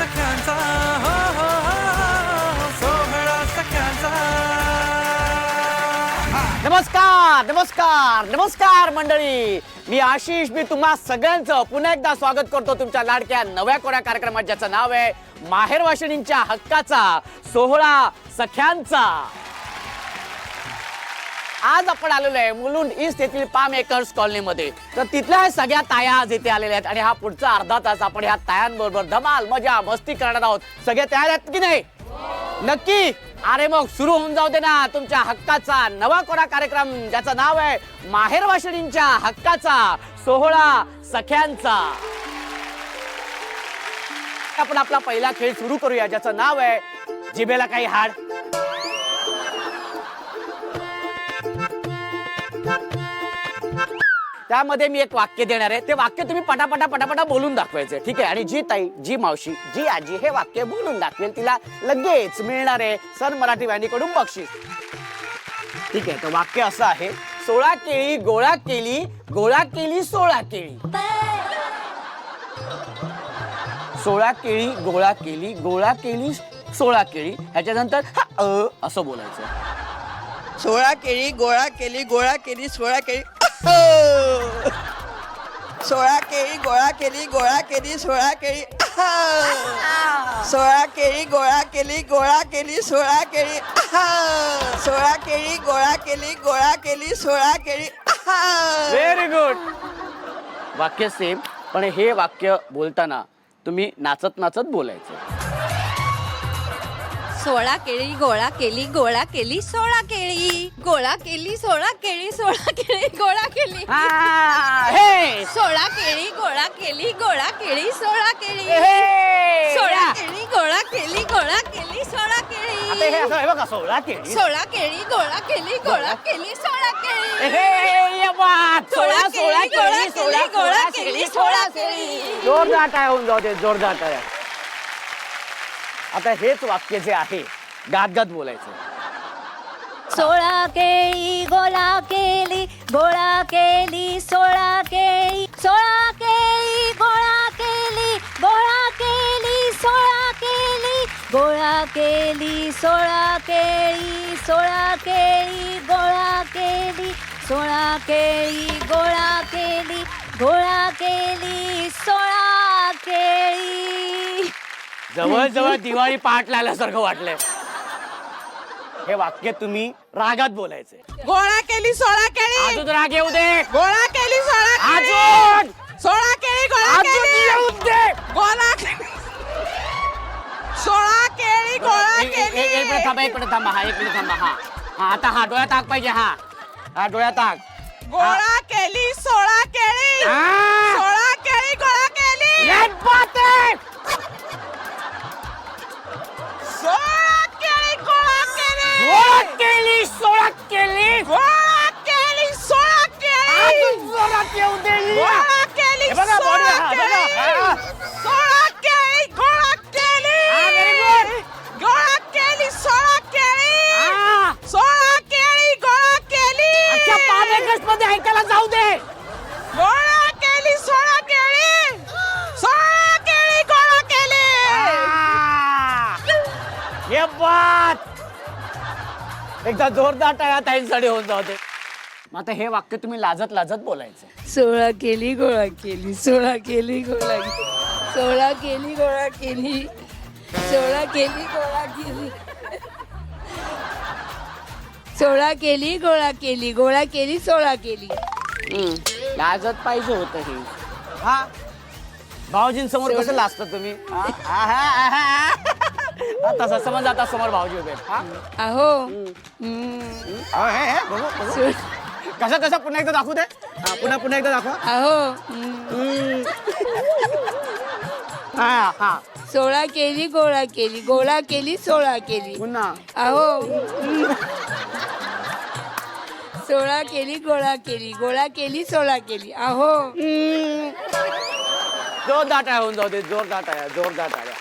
सख्यांचा हो हो हो सोहळा सख्यांचा. नमस्कार नमस्कार नमस्कार मंडळी, मी आशिष. मी तुम्हा सगळ्यांचं पुन्हा एकदा स्वागत करतो तुमच्या लाडक्या नव्या कोऱ्या कार्यक्रमात, ज्याचं नाव आहे माहेरवाशिणींच्या हक्काचा सोहळा सख्यांचा. आज आपण आलेलो आहे मुलुंड ईस्ट येथील पाम एकर्स कॉलनीमध्ये. तर तिथल्या सगळ्या ताया आज इथे आलेल्या आहेत आणि हा पुढचा अर्धा तास आपण ह्या तायांबरोबर धमाल मजा मस्ती करणार आहोत. सगळे तयार आहेत की नाही? नक्की. अरे मग सुरू होऊन जाऊ दे ना तुमच्या हक्काचा नवा कोरा कार्यक्रम, ज्याचं नाव आहे माहेरवाशिणींच्या हक्काचा सोहळा सख्यांचा. आपण आपला पहिला खेळ सुरू करूया, ज्याचं नाव आहे जिभेला काही हाड. त्यामध्ये मी एक वाक्य देणार आहे, ते वाक्य तुम्ही पटापटा पटापटा बोलून दाखवायचे, ठीक आहे? आणि जी ताई, जी मावशी, जी आजी हे वाक्य बोलून दाखवेल तिला लगेच मिळणार आहे सन मराठी वाहिनीकडून बक्षीस, ठीक आहे? तर वाक्य असं आहे, 16 केळी गोळा केली, गोळा केली 16 केळी. 16 केळी गोळा केली, गोळा केली 16 केळी. ह्याच्यानंतर असं बोलायचं. 16 केळी गोळा केली, गोळा केली 16 केळी. 16 केळी गोळा केली, गोळा केली 16 केळी. 16 केळी गोळा केली, गोळा केली 16 केळी. 16 केळी गोळा केली, गोळा केली 16 केळी. Very good. वाक्य सेम, पण हे वाक्य बोलताना तुम्ही नाचत नाचत बोलायचं. 16 केळी गोळा केली, गोळा केली 16 केळी, गोळा केली 16 केळी, 16 केळी गोळा केली. हे 16 केळी गोळा केली, गोळा केली 16 केळी. 16 केळी गोळा केली, गोळा केली 16 केळी. आता हे असं हे बघा, 16 केळी 16 केळी गोळा केली, गोळा केली 16 केळी. हे ये बात, 16 केळी गोळा केळी, केली, गोळा केली 16 केळी. जोरदार टाळ्या होऊन जाऊ दे, जोरदार टाळ्या. आता हेच वाक्य जे आहे गात बोलायचं. 16 केळी गोळा केली, गोळा केली 16 केळी. 16 केळी गोळा केली, गोळा केली 16 केळी, गोळा केली 16 केळी. 16 केळी गोळा केली, 16 केळी गोळा केली, गोळा केली 16 केळी. जवळ जवळ दिवाळी पहाट लागल्यासारखं वाटलंय. हे वाक्य तुम्ही रागात बोलायचे. गोळा केली 16 केळी, अजून राग येऊ दे. गोळा केली 16 केळी. अजून 16 केळी गोळा अजून केली, येऊ दे. गोळा केली 16 केळी गोळा केली. एक मिनिट थांबा, एक मिनिट थांबा. हा, एक मिनिट थांबा. हा आता हा डोळ्यात आग पाहिजे. हा डोळ्यात आग. गोळा केली 16 केळी. 16 केळी गोळा केली. 16 केळी गोळा केली. गोळा केली 16 केली. गोळा केली 16 केळी. अजून जोरात येऊ दे. गोळा केली हे बघा, बॉडी 16 हा, केळी. बघा. 16 केळी गोळा केली. very good. गोळा केली 16 केळी. 16 केळी गोळा केली. अच्छा, पाच मध्ये ऐकायला जाऊ दे. गोळा केली 16 केळी. 16 केळी गोळा केली. ये बात. एकदा जोरदार टाळ्या ताईंसाठी होऊन जाऊ दे. मग आता हे वाक्य तुम्ही लाजत लाजत बोलायचं. 16 केली गोळा केली, 16 केली गोळा केली, 16 केली गोळा केली, 16 केली गोळा केली, 16 केली गोळा केली, गोळा केली 16 केली. लाजत पाहिजे होतं हे. हा, भाऊजींसमोर कसं लाजता तुम्ही? तसं समज आता समोर भाऊजी उभे आहेत. हा? अहो बघू. कसं कसं पुन्हा एकदा दाखवू दे. पुन्हा एकदा दाखवा. अहो हा 16 केली गोळा केली, गोळा केली 16 केली. पुन्हा. अहो 16 केली गोळा केली, गोळा केली 16 केली. अहो जोरदार टाळ्या होऊन जाऊ दे. जोरदार टाळ्या.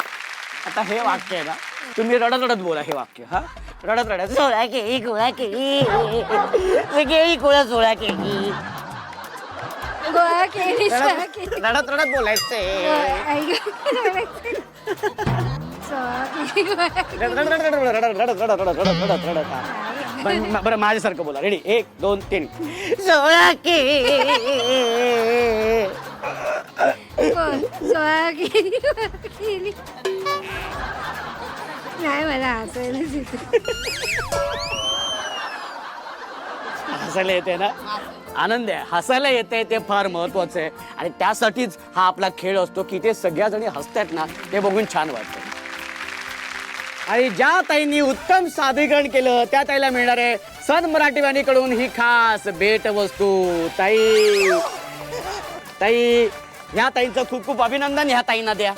आता हे वाक्य आहे ना, तुम्ही रडत रडत बोला हे वाक्य. हा, रडत रडत 16 केळी गोळा केली, केळी गोळा 16 केळी. गोळा केली 16 केळी. रडत रडत बोलायचे. बरं माझ्यासारखं बोला. रेडी 1 2 3. 16 सोळा केली नाही मला हसायलाच येते. हसायला येते ना, आनंद आहे. हसायला येते ते फार महत्वाचं आहे आणि त्यासाठीच हा आपला खेळ असतो की ते सगळ्या जणी हसतात ना ते बघून छान वाटतं. आणि ज्या ताईंनी उत्तम सादरीकरण केलं त्या ताईला मिळणार आहे सन मराठी वाहिनीकडून ही खास भेट वस्तू. ताई ताई ह्या ताईंचं खूप खूप अभिनंदन. ह्या ताईंना द्या.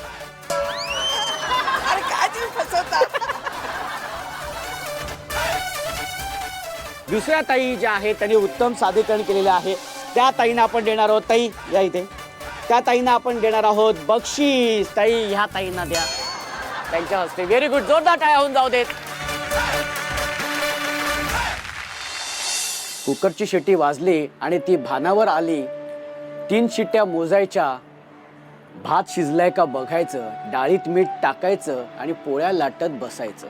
अरे काय तुम्ही फसवता. दुसऱ्या ताई ज्या आहेत त्यांनी उत्तम सादरीकरण केलेलं आहे त्या ताईंना आपण देणार आहोत. ताई या इथे. त्या ताईंना आपण देणार आहोत बक्षीस. ताई ह्या ताईंना द्या त्यांच्या हस्ते. Very good. जोरदार टाळ्या होऊन जाऊ देत. कुकरची शिट्टी वाजली आणि ती भानावर आली. 3 शिट्ट्या मोजायच्या. भात शिजलाय का बघायचं. डाळीत मीठ टाकायचं आणि पोळ्या लाटत बसायचं.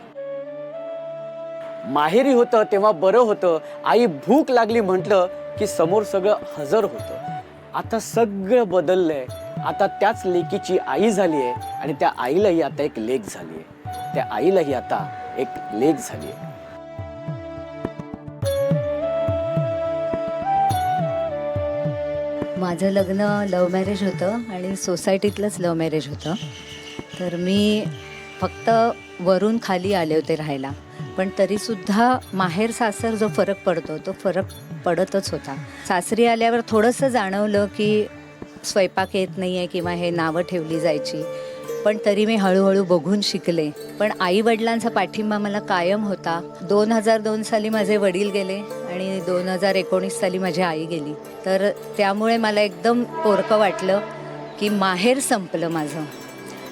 माहेरी होतं तेव्हा बरं होतं. आई भूक लागली म्हटलं की समोर सगळं हजर होतं. आता सगळं बदललंय. आता त्याच लेकीची आई झाली आहे आणि त्या आईलाही आता एक लेक झाली आहे. त्या आईलाही आता एक लेक झाली आहे. माझं लग्न लव्ह मॅरेज होतं आणि सोसायटीतलंच लव्ह मॅरेज होतं. तर मी फक्त वरून खाली आले होते राहायला. पण तरीसुद्धा माहेर सासर जो फरक पडतो तो फरक पडतच होता. सासरी आल्यावर थोडंसं जाणवलं की स्वयंपाक येत नाही आहे किंवा हे नावं ठेवली जायची. पण तरी मी हळूहळू बघून शिकले. पण आईवडिलांचा पाठिंबा मला कायम होता. 2002 साली माझे वडील गेले आणि 2019 साली माझी आई गेली. तर त्यामुळे मला एकदम पोरकं वाटलं की माहेर संपलं माझं.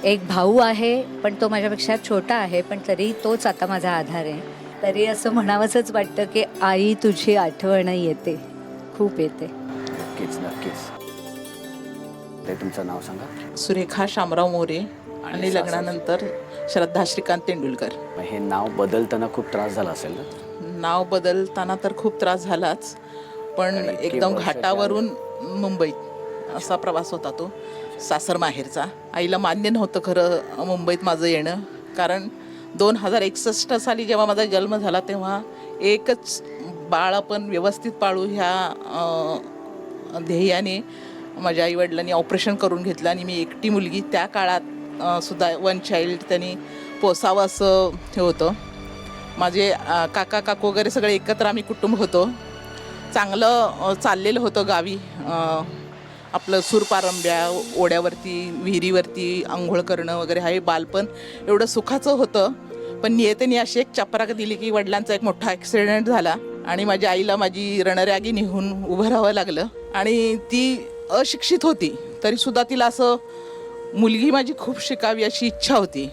एक भाऊ आहे पण तो माझ्यापेक्षा छोटा आहे पण तरी तोच आता माझा आधार आहे. तरी असं म्हणावंसंच वाटतं की आई तुझी आठवण येते, खूप येते. नक्कीच नक्कीच. ते तुमचं नाव सांगा. सुरेखा शामराव मोरे आणि लग्नानंतर श्रद्धा श्रीकांत तेंडुलकर. हे नाव बदलताना खूप त्रास झाला असेल ना. नाव बदलताना तर खूप त्रास झालाच. पण एकदम घाटावरून मुंबईत असा प्रवास होता तो सासर माहेरचा. आईला मान्य नव्हतं खरं मुंबईत माझं येणं. कारण 2061 साली जेव्हा माझा जन्म झाला तेव्हा एकच बाळ आपण व्यवस्थित पाळू ह्या ध्येयाने माझ्या आईवडिलांनी ऑपरेशन करून घेतलं आणि मी एकटी मुलगी. त्या काळात सुद्धा 1 चाइल्ड त्यांनी पोसावं असं हे होतं. माझे काका काकू वगैरे सगळे एकत्र आम्ही कुटुंब होतो. चांगलं चाललेलं होतं गावी. आपलं सूरपारंब्या ओढ्यावरती विहिरीवरती आंघोळ करणं वगैरे हे बालपण एवढं सुखाचं होतं. पण नियतीने अशी एक चपराक दिली की वडिलांचा एक मोठा ॲक्सिडेंट झाला आणि माझ्या आईला माझी रणरॅगी निघून उभं राहावं लागलं. आणि ती अशिक्षित होती तरीसुद्धा तिला असं मुलगी माझी खूप शिकावी अशी इच्छा होती.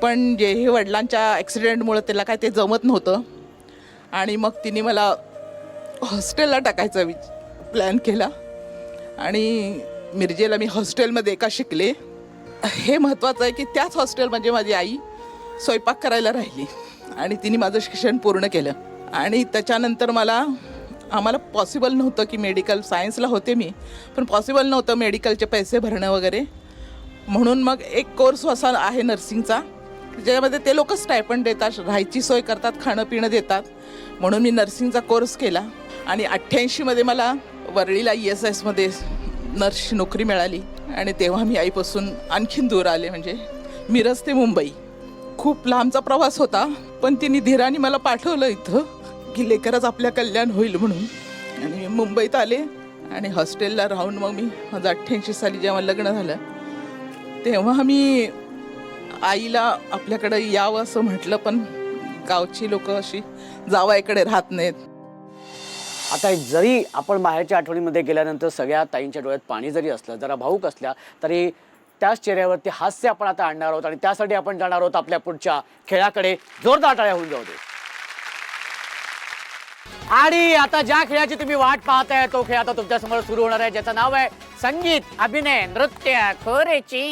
पण जे हे वडिलांच्या ॲक्सिडेंटमुळं त्याला काय ते जमत नव्हतं. आणि मग तिने मला हॉस्टेलला टाकायचा प्लॅन केला आणि मिरजेला मी हॉस्टेलमध्ये एका शिकले. हे महत्त्वाचं आहे की त्याच हॉस्टेल म्हणजे माझी आई स्वयंपाक करायला राहिली आणि तिने माझं शिक्षण पूर्ण केलं. आणि त्याच्यानंतर आम्हाला पॉसिबल नव्हतं की मेडिकल सायन्सला होते मी पण पॉसिबल नव्हतं मेडिकलचे पैसे भरणं वगैरे. म्हणून मग एक कोर्स असा आहे नर्सिंगचा ज्यामध्ये ते लोक स्टायपंड देतात, राहायची सोय करतात, खाणं पिणं देतात. म्हणून मी नर्सिंगचा कोर्स केला आणि 88मध्ये मला वरळीला ESSमध्ये नर्सची नोकरी मिळाली. आणि तेव्हा मी आईपासून आणखीन दूर आले. म्हणजे मिरज ते मुंबई खूप लांबचा प्रवास होता. पण तिने धीराने मला पाठवलं इथं की लेकरच आपल्या कल्याण होईल म्हणून. आणि मी मुंबईत आले आणि हॉस्टेलला राहून मग मी माझं 88 साली जेव्हा लग्न झालं तेव्हा मी आईला आपल्याकडे यावं असं म्हटलं. पण गावची लोक अशी जावाईकडे राहत नाहीत. आता जरी आपण माहेरच्या आठवणीमध्ये गेल्यानंतर सगळ्या ताईंच्या डोळ्यात पाणी जरी असलं, जरा भावूक असल्या तरी त्याच चेहऱ्यावरती हास्य आपण आता आणणार आहोत. आणि त्यासाठी आपण जाणार आहोत आपल्या पुढच्या खेळाकडे. जोरदार टाळ्या होऊन जाऊ दे. आणि आता ज्या खेळाची तुम्ही वाट पाहताय तो खेळ आता तुमच्या समोर सुरू होणार आहे ज्याचं नाव आहे संगीत अभिनय नृत्य खोरेची.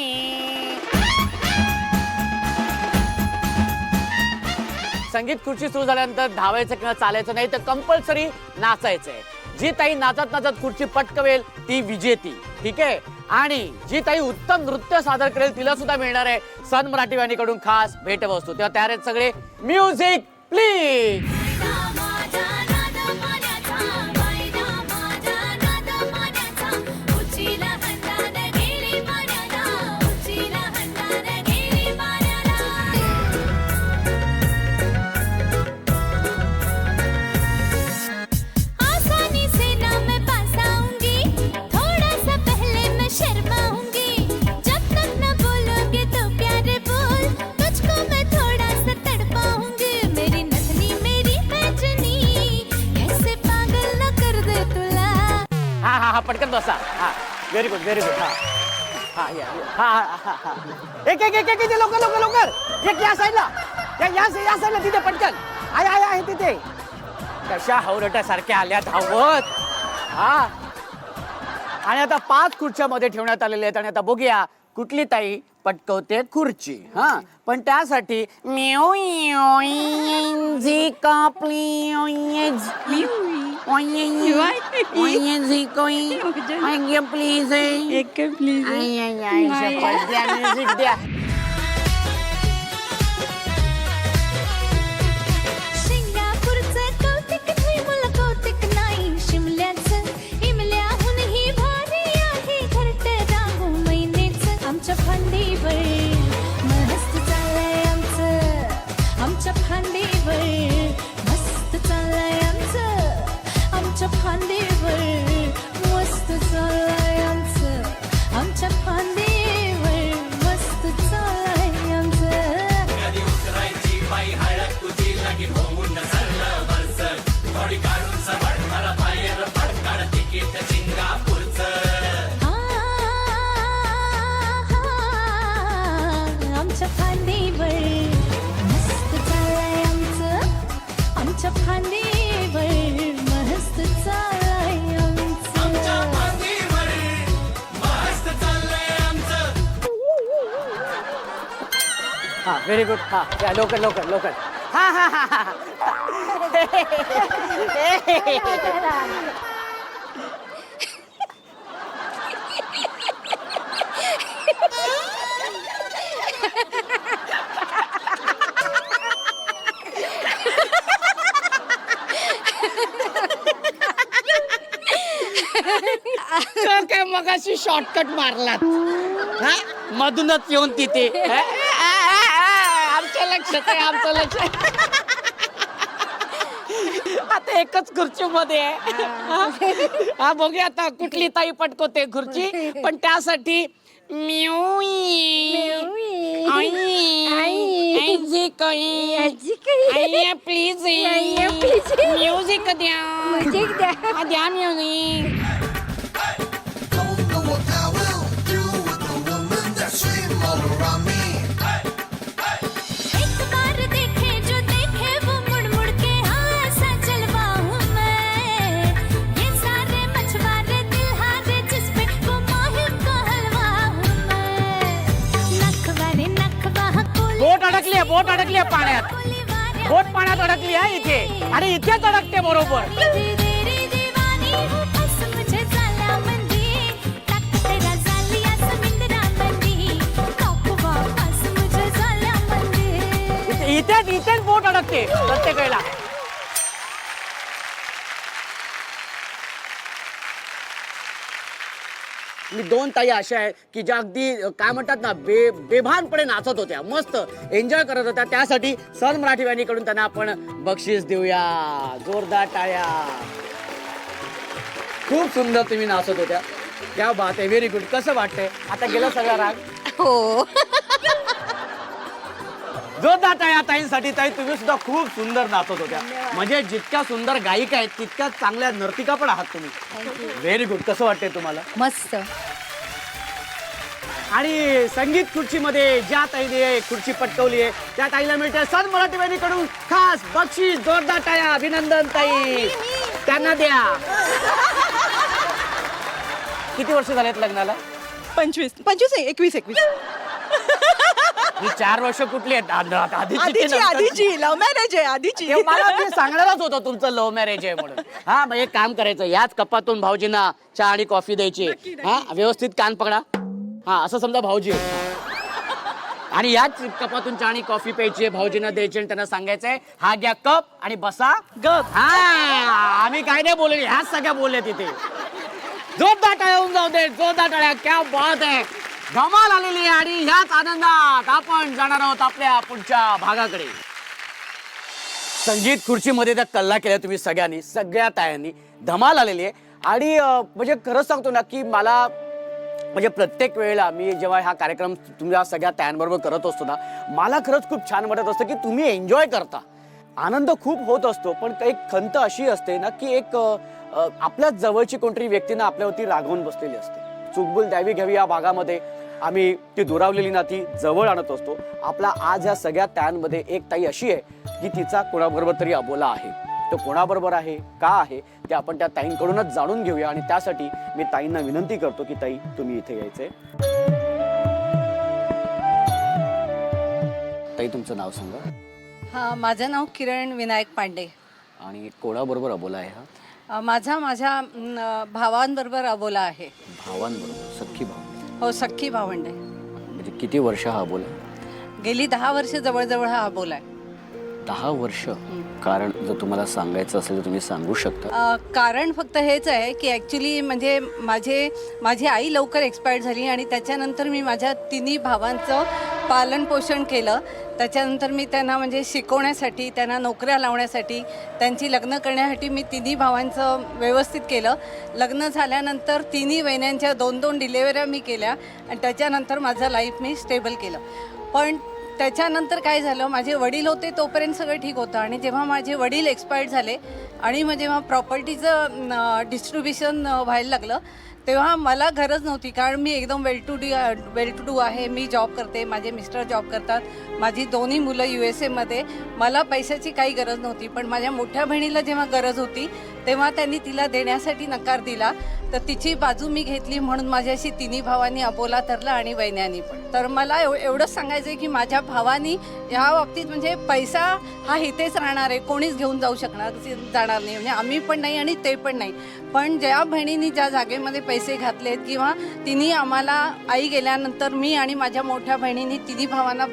संगीत खुर्ची सुरू झाल्यानंतर धावायचं किंवा चालायचं नाही तर कंपल्सरी नाचायचंय. जी ताई नाचत नाचत खुर्ची पटकवेल ती विजेती. ठीक आहे. आणि जी ताई उत्तम नृत्य सादर करेल तिला सुद्धा मिळणार आहे सन मराठी वाहिनीकडून खास भेटवस्तू. तेव्हा तयार आहेत सगळे? Music please. हा पटकन बसा. हा व्हेरी गुड व्हेरी गुड. हा हा या हा हा हा. एक एक एक एक इथे लवकर लवकर लवकर. एक या साईडला या साईडला तिथे पटकन. आहे तिथे. कशा हवरट्यासारख्या आल्या धावत. हा आणि आता 5 खुर्च्या मध्ये ठेवण्यात आलेल्या आहेत आणि आता बघूया कुठली ताई पटकवते खुर्ची. हा पण त्यासाठी प्लीज म्युझिक द्या. हा व्हेरी गुड. हा या लवकर लवकर लवकर. हा हा हा हा. काय मगाशी शॉर्टकट मारलात हा मधूनच येऊन तिथे. आमच्या लक्षात आहे आमचं लक्ष. आता एकच खुर्ची मध्ये आहे. हा बघूया आता कुठली ताई पटकवते खुर्ची. पण त्यासाठी प्लीज म्युझिक द्या. द्या म्युझिक. बोट अडकली आहे पाण्यात. बोट पाण्यात अडकली आहे इथे आणि इथेच अडकते बरोबर. इथेच बोट अडकते प्रत्येक वेळेला. मी 2 ताई अशा आहेत की ज्या अगदी काय म्हणतात ना बेभानपणे नाचत होत्या, मस्त एन्जॉय करत होत्या. त्यासाठी सन मराठी वाहिनीकडून त्यांना आपण बक्षीस देऊया. जोरदार टाळ्या. खूप सुंदर तुम्ही नाचत होत्या. क्या बात आहे. Very good. कसं वाटतंय आता गेला सगळा राग? हो. जोरदार टाळ्या ताईंसाठी. ताई तुम्ही सुद्धा खूप सुंदर नाचत होत्या. म्हणजे जितक्या सुंदर गायिका आहेत तितक्या चांगल्या नर्तिका पण आहात तुम्ही. Very good. कसं वाटतंय तुम्हाला? मस्त. आणि संगीत खुर्चीमध्ये ज्या ताईने खुर्ची पटकवली आहे त्या ताईला मिळते सन मराठी वाहिनीकडून खास बक्षीस. जोरदार टाळ्या. अभिनंदन ताई. त्यांना द्या. किती वर्ष झालेत लग्नाला? 25 21. ही 4 वर्ष कुठली आहेत आधीची की आधीची नंतरची? आधीची लव्ह मॅरेज आहे आधीची हे मला मी सांगणारच होतो तुमचं लव्ह मॅरेज आहे म्हणून. हा मग एक काम करायचं, याच कपातून भाऊजींना चहा आणि कॉफी द्यायची. हा व्यवस्थित कान पकडा. हा असं समजा भाऊजी आहेत. आणि याच कपातून चहा आणि कॉफी प्यायची, भाऊजींना द्यायची आणि त्यांना सांगायचंय हा घ्या कप आणि बसा गप. हा आम्ही काय नाही बोलले, ह्याच सगळ्या बोलले तिथे. जोरदार टाळ्या होऊन जाऊ दे, जोरदार टाळ्या. क्या बात आहे, धमाल आलेली आहे. आणि ह्याच आनंदात आपण जाणार आहोत आपल्या पुढच्या भागाकडे. संगीत खुर्चीमध्ये त्या कल्ला केल्या तुम्ही सगळ्यांनी, सगळ्या तायांनी. धमाल आलेली आहे. आणि म्हणजे खरंच सांगतो ना की मला म्हणजे प्रत्येक वेळेला मी जेव्हा हा कार्यक्रम तुमच्या सगळ्या तायांबरोबर करत असतो ना, मला खरंच खूप छान वाटत असतं की तुम्ही एन्जॉय करता. आनंद खूप होत असतो, पण एक खंत अशी असते ना की एक आपल्याच जवळची कोणतरी व्यक्ती ना आपल्यावरती रागवून बसलेली असते. चुकबुल द्यावी घ्यावी या भागामध्ये आम्ही ती दुरावलेली नाती जवळ आणत असतो. आपला आज या सगळ्या तायांमध्ये एक ताई अशी आहे की तिचा कोणाबरोबर तरी अबोला आहे. तो कोणाबरोबर आहे, का आहे, ते आपण त्या ताईंकडूनच जाणून घेऊया. आणि त्यासाठी मी ताईंना विनंती करतो की ताई तुम्ही इथे यायचंय. ताई तुमचं नाव सांगा. हा, माझं नाव किरण विनायक पांडे. आणि कोणाबरोबर अबोला आहे हा? माझ्या भावांबरोबर अबोला आहे. भावांबरोबर, सख्खी भाव. हो, सख्खी भावंड आहे. म्हणजे किती वर्ष हा अबोला? गेली 10 वर्ष जवळजवळ हा अबोला आहे. 10 वर्ष. कारण जर तुम्हाला सांगायचं असेल तर तुम्ही सांगू शकता. कारण फक्त हेच आहे की ॲक्च्युली म्हणजे माझी आई लवकर एक्सपायर झाली आणि त्याच्यानंतर मी माझ्या तिन्ही भावांचं पालन पोषण केलं. त्याच्यानंतर मी त्यांना म्हणजे शिकवण्यासाठी, त्यांना नोकऱ्या लावण्यासाठी, त्यांची लग्न करण्यासाठी मी तिन्ही भावांचं व्यवस्थित केलं. लग्न झाल्यानंतर तिन्ही वहिन्यांच्या 2-2 डिलेवऱ्या मी केल्या आणि त्याच्यानंतर माझं लाईफ मी स्टेबल केलं. पण त्याच्यानंतर काय झालं, माझे वडील होते तोपर्यंत सगळं ठीक होतं. आणि जेव्हा माझे वडील एक्सपायर्ड झाले आणि मग जेव्हा प्रॉपर्टीचं डिस्ट्रीब्युशन व्हायला लागलं तेव्हा मला गरज नव्हती, कारण मी एकदम वेल टू डू आहे. मी जॉब करते, माझे मिस्टर जॉब करतात, माझी दोन्ही मुलं USA मला पैशाची काही गरज नव्हती. पण माझ्या मोठ्या बहिणीला जेव्हा गरज होती तेव्हा त्यांनी तिला देण्यासाठी नकार दिला. तर तिची बाजू मी घेतली, म्हणून माझ्याशी तिन्ही भावांनी अबोला धरला आणि वहिन्यांनी पण. तर मला एवढंच सांगायचं आहे की माझ्या भावानी ह्या बाबतीत म्हणजे पैसा हा इथेच राहणार आहे, कोणीच घेऊन जाणार नाही. म्हणजे आम्ही पण नाही आणि ते पण नाही. पण ज्या बहिणींनी ज्या जागेमध्ये पैसे घातलेत किंवा तिन्ही आम्हाला, आई गेल्यानंतर मी आणि माझ्या मोठ्या बहिणींनी तिन्ही भावांना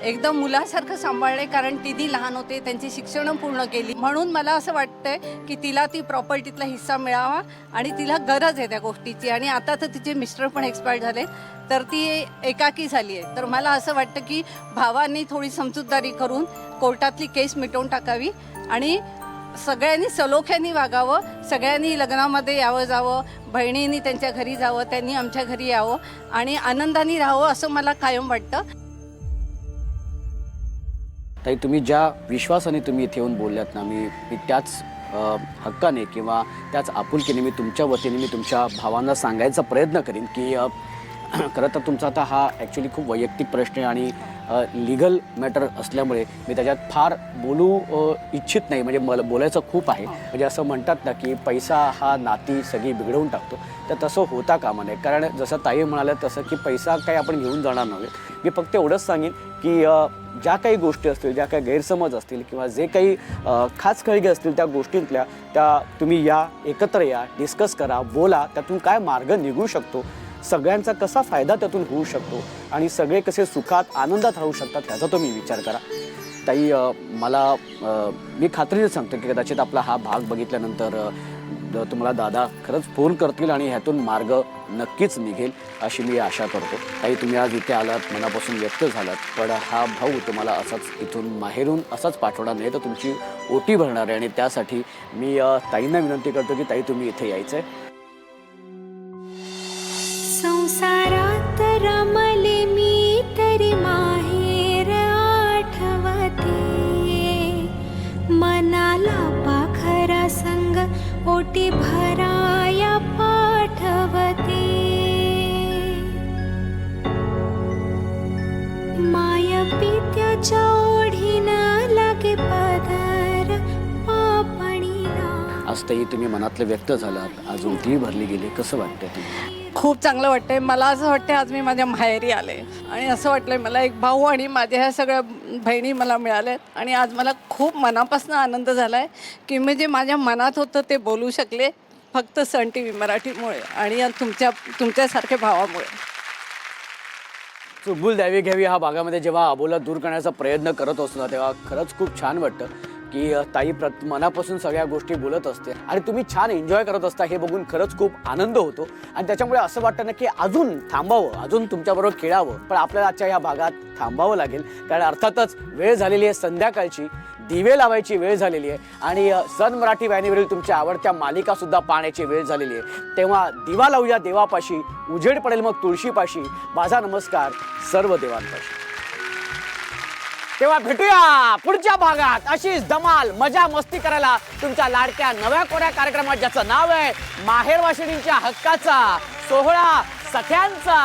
एकदम मुलासारखं सांभाळले, कारण तिन्ही लहान होते, त्यांची शिक्षणं पूर्ण केली. म्हणून मला असं वाटतंय की तिला ती प्रॉपर्टीतला हिस्सा मिळावा आणि तिला गरज आहे त्या गोष्टीची. आणि आता तर तिचे मिस्टर पण एक्सपायर झाले, तर ती एकाकी झाली आहे. तर मला असं वाटतं की भावांनी थोडी समजूतदारी करून कोर्टातली केस मिटवून टाकावी आणि सगळ्यांनी सलोख्याने वागावं. सगळ्यांनी लग्नामध्ये यावं जावं, बहिणींनी त्यांच्या घरी जावं, त्यांनी आमच्या घरी यावं आणि आनंदाने राहावं, असं मला कायम वाटतं. ताई तुम्ही ज्या विश्वासाने तुम्ही इथे येऊन बोलल्यात ना, मी त्याच हक्काने किंवा त्याच आपुलकीने मी तुमच्या वतीने मी तुमच्या भावांना सांगायचा प्रयत्न करीन की खरं तर तुमचा आता हा ॲक्च्युली खूप वैयक्तिक प्रश्न आहे आणि लिगल मॅटर असल्यामुळे मी त्याच्यात फार बोलू इच्छित नाही. म्हणजे मला बोलायचं खूप आहे. म्हणजे असं म्हणतात ना की पैसा हा नाती सगळी बिघडवून टाकतो, तर तसं होता कामा नये. कारण जसं ताई म्हणाल्या तसं की पैसा काही आपण घेऊन जाणार नव्हे. मी फक्त एवढंच सांगेन की ज्या काही गोष्टी असतील, ज्या काही गैरसमज असतील किंवा जे काही खाचखळगे असतील त्या गोष्टींतल्या त्या तुम्ही या, एकत्र या, डिस्कस करा, बोला. त्यातून काय मार्ग निघू शकतो, सगळ्यांचा कसा फायदा त्यातून होऊ शकतो आणि सगळे कसे सुखात आनंदात राहू शकतात ह्याचा तुम्ही विचार करा. ताई मला मी खात्रीने सांगतो की कदाचित आपला हा भाग बघितल्यानंतर तुम्हाला दादा खरंच फोन करतील आणि ह्यातून मार्ग नक्कीच निघेल अशी मी आशा करतो. ताई तुम्ही आज इथे आलात, मनापासून व्यक्त झालात, पण हा भाऊ तुम्हाला असाच इथून माहेरून असाच पाठवणार नाही, तर तुमची ओटी भरणार आहे. आणि त्यासाठी मी ताईंना विनंती करतो की ताई तुम्ही इथे यायचं आहे. संसारात रमले मी तरी माहेर आठवते, मनाला पाखरा संग ओटी भराया पाठवते. माय पित्याच्या ओढीनं लागे पदर पापणीला. आज तेही तुम्ही मनातलं व्यक्त झालात, आज ओटी भरली गेली, कसं वाटतंय तुम्ही? खूप चांगलं वाटतंय मला. असं वाटतंय आज मी माझ्या माहेरी आले आणि असं वाटलंय मला एक भाऊ आणि माझ्या ह्या सगळ्या बहिणी मला मिळाल्यात आणि आज मला खूप मनापासून आनंद झाला आहे की म्हणजे माझ्या मनात होतं ते बोलू शकले फक्त सन TV मराठीमुळे आणि तुमच्यासारख्या भावामुळे. चुलबुल द्यावी घ्यावी हा भागामध्ये जेव्हा अबोला दूर करण्याचा प्रयत्न करत असतो ना, तेव्हा खरंच खूप छान वाटतं की ताई मनापासून सगळ्या गोष्टी बोलत असते आणि तुम्ही छान एन्जॉय करत असता हे बघून खरंच खूप आनंद होतो. आणि त्याच्यामुळे असं वाटतं ना की अजून थांबावं, अजून तुमच्याबरोबर खेळावं. पण आपल्याला आजच्या या भागात थांबावं लागेल, कारण अर्थातच वेळ झालेली आहे संध्याकाळची, दिवे लावायची वेळ झालेली आहे आणि सन मराठी वाहिनीवरील तुमच्या आवडत्या मालिका सुद्धा पाहण्याची वेळ झालेली आहे. तेव्हा दिवा लावूया देवापाशी, उजेड पडेल मग तुळशीपाशी, माझा नमस्कार सर्व देवांपाशी. तेव्हा भेटूया पुढच्या भागात अशीच धमाल मजा मस्ती करायला तुमच्या लाडक्या नव्या कोऱ्या कार्यक्रमात, ज्याचं नाव आहे माहेरवाशिणींच्या हक्काचा सोहळा सख्यांचा.